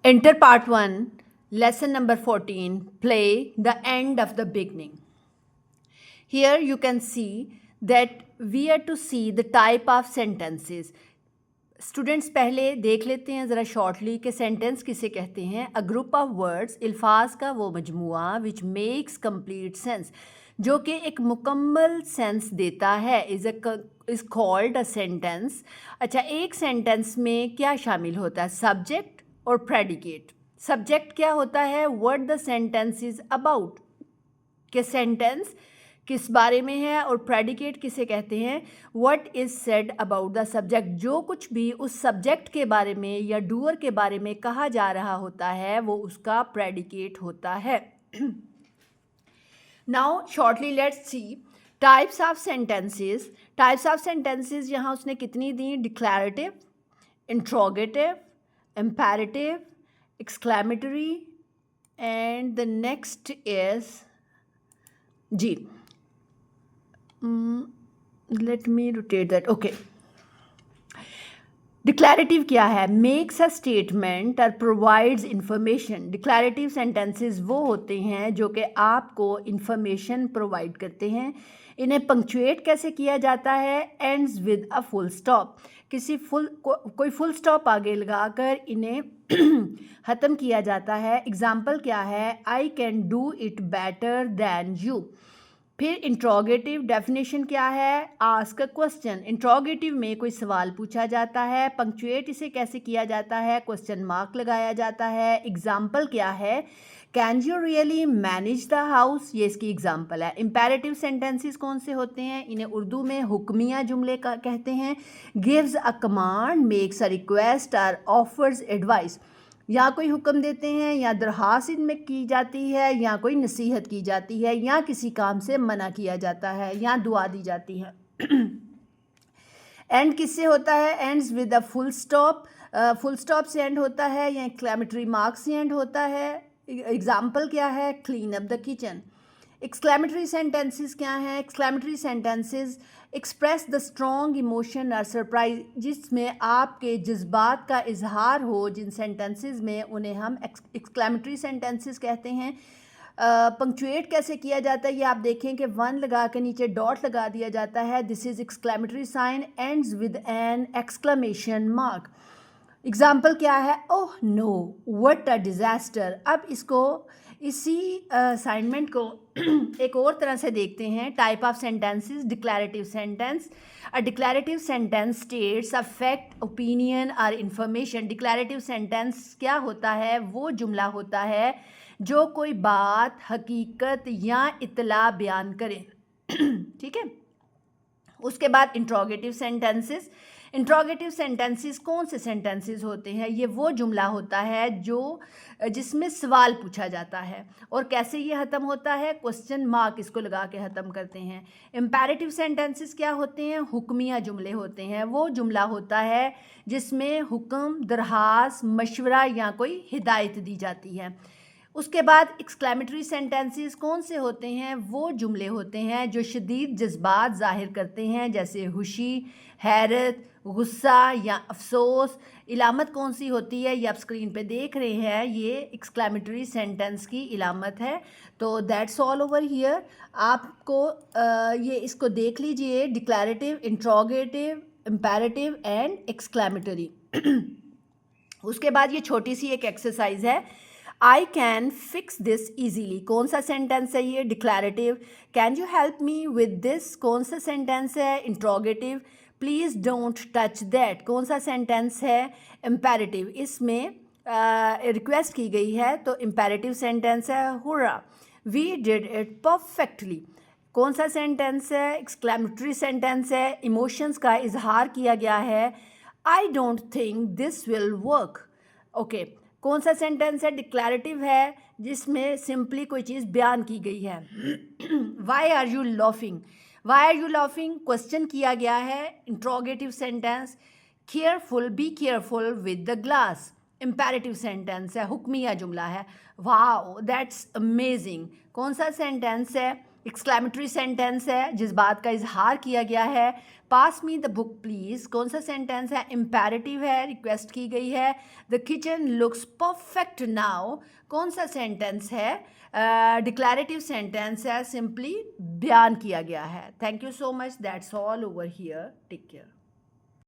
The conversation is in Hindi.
Enter part 1, lesson number 14, play the end of the beginning. Here you can see that we are to see the type of sentences. Students पहले देख लेते हैं ज़रा शॉर्टली कि सेंटेंस किसे कहते हैं. अ ग्रुप ऑफ वर्ड्स, अल्फाज का वो मजमुआ विच मेक्स कंप्लीट सेंस, जो कि एक मुकम्मल सेंस देता है, इज़ कॉल्ड अ सेंटेंस. अच्छा, एक सेंटेंस में क्या शामिल होता है? सब्जेक्ट और प्रेडिकेट. सब्जेक्ट क्या होता है? What the sentence is about, कि सेंटेंस किस बारे में है, और प्रेडिकेट किसे कहते हैं? What is said about the subject, जो कुछ भी उस सब्जेक्ट के बारे में या डूअर के बारे में कहा जा रहा होता है वो उसका प्रेडिकेट होता है. Now shortly let's see types of sentences. Types of sentences यहाँ उसने कितनी दी? Declarative, interrogative, imperative, exclamatory, and the next is जी, let me rotate that. Okay. Declarative क्या है? मेक्स अ स्टेटमेंट और प्रोवाइड्स इंफॉर्मेशन. डिक्लैरेटिव सेंटेंसेस वो होते हैं जो कि आपको इंफॉर्मेशन प्रोवाइड करते हैं. इन्हें पंक्चुएट कैसे किया जाता है? Ends with a full stop. कोई फुल स्टॉप आगे लगाकर इन्हें ख़त्म किया जाता है. एग्जाम्पल क्या है? I can do it better than you. फिर इंट्रोगेटिव डेफिनेशन क्या है? Ask a question. इंट्रोगेटिव में कोई सवाल पूछा जाता है. पंक्चुएट इसे कैसे किया जाता है? क्वेश्चन मार्क लगाया जाता है. एग्जाम्पल क्या है? Can you really manage the house, ये इसकी एग्जाम्पल है. इम्पेरेटिव सेंटेंसेस कौन से होते हैं? इन्हें उर्दू में हुक्मिया जुमले का कहते हैं. Gives a command, makes a request और ऑफर्स एडवाइस. या कोई हुक्म देते हैं, या दरख्वास्त इनमें की जाती है, या कोई नसीहत की जाती है, या किसी काम से मना किया जाता है, या दुआ दी जाती है. एंड किससे होता है? Ends with a full stop. Full stop से एंड होता है, या एक्सक्लेमेटरी मार्क से एंड होता है. एग्जाम्पल क्या है? Clean up the kitchen. Exclamatory sentences क्या हैं? Exclamatory sentences express the strong emotion और सरप्राइज, जिसमें आपके जज्बात का इजहार हो. जिन सेंटेंसेस में उन्हें हम एक्सक्लेमेटरी सेंटेंसेस कहते हैं. पंक्चुएट कैसे किया जाता है? ये आप देखें कि वन लगा के नीचे डॉट लगा दिया जाता है. This is exclamatory sign, ends with an exclamation mark. Example क्या है? Oh no, what a disaster. अब इसी असाइनमेंट को एक और तरह से देखते हैं. Type of sentences. Declarative sentence. A declarative sentence states a fact, opinion और इंफॉर्मेशन. डिक्लैरेटिव सेंटेंस क्या होता है? वो जुमला होता है जो कोई बात, हकीकत या इतला बयान करे. ठीक है. उसके बाद इंट्रोगेटिव सेंटेंसेस. इंट्रोगेटिव सेंटेंसेस कौन से सेंटेंसेस होते हैं? ये वो जुमला होता है जिसमें सवाल पूछा जाता है. और कैसे ये ख़त्म होता है? क्वेश्चन मार्क इसको लगा के ख़त्म करते हैं. इम्पेरेटिव सेंटेंसेस क्या होते हैं? हुक्मिया जुमले होते हैं. वो जुमला होता है जिसमें हुक्म, दरख्वास्त, मशवरा या कोई हिदायत दी जाती है. उसके बाद एक्सक्लेमेटरी सेंटेंसेस कौन से होते हैं? वो जुमले होते हैं जो शदीद जज्बात ज़ाहिर करते हैं, जैसे खुशी, हैरत, गुस्सा या अफसोस. इलामत कौन सी होती है? ये आप स्क्रीन पे देख रहे हैं, ये एक्सक्लेमेटरी सेंटेंस की इलामत है. तो दैट्स ऑल ओवर हियर. आपको ये इसको देख लीजिए. Declarative, interrogative, imperative and exclamatory. उसके बाद ये छोटी सी एक एक्सरसाइज है. I can fix this easily. कौन सा सेंटेंस है ये? Declarative. Can you help me with this? कौन सा सेंटेंस है? Interrogative. Please don't touch that. कौन सा सेंटेंस है? इम्पेरेटिव. इसमें रिक्वेस्ट की गई है, तो इम्पेरेटिव सेंटेंस है hurrah, we did it perfectly. कौन सा सेंटेंस है? एक्सक्लेमेटरी सेंटेंस है. इमोशंस का इजहार किया गया है. I don't think this will work. Okay. कौन सा सेंटेंस है? डिक्लैरेटिव है, जिसमें सिंपली कोई चीज़ बयान की गई है. Why are you laughing. Why are you laughing question किया गया है. Interrogative sentence. Careful, be careful with the glass. Imperative sentence है, हुक्मिया जुमला है. Wow that's amazing. कौन सा सेंटेंस है? एक्सक्लेमेटरी सेंटेंस है जिस बात का इजहार किया गया है। पास मी द बुक प्लीज़ कौन सा सेंटेंस है, इम्पेरेटिव है, रिक्वेस्ट की गई है। The kitchen looks perfect now कौन सा सेंटेंस है, डिक्लेरेटिव सेंटेंस है, सिंपली बयान किया गया है। Thank you so much, that's all over here, take care.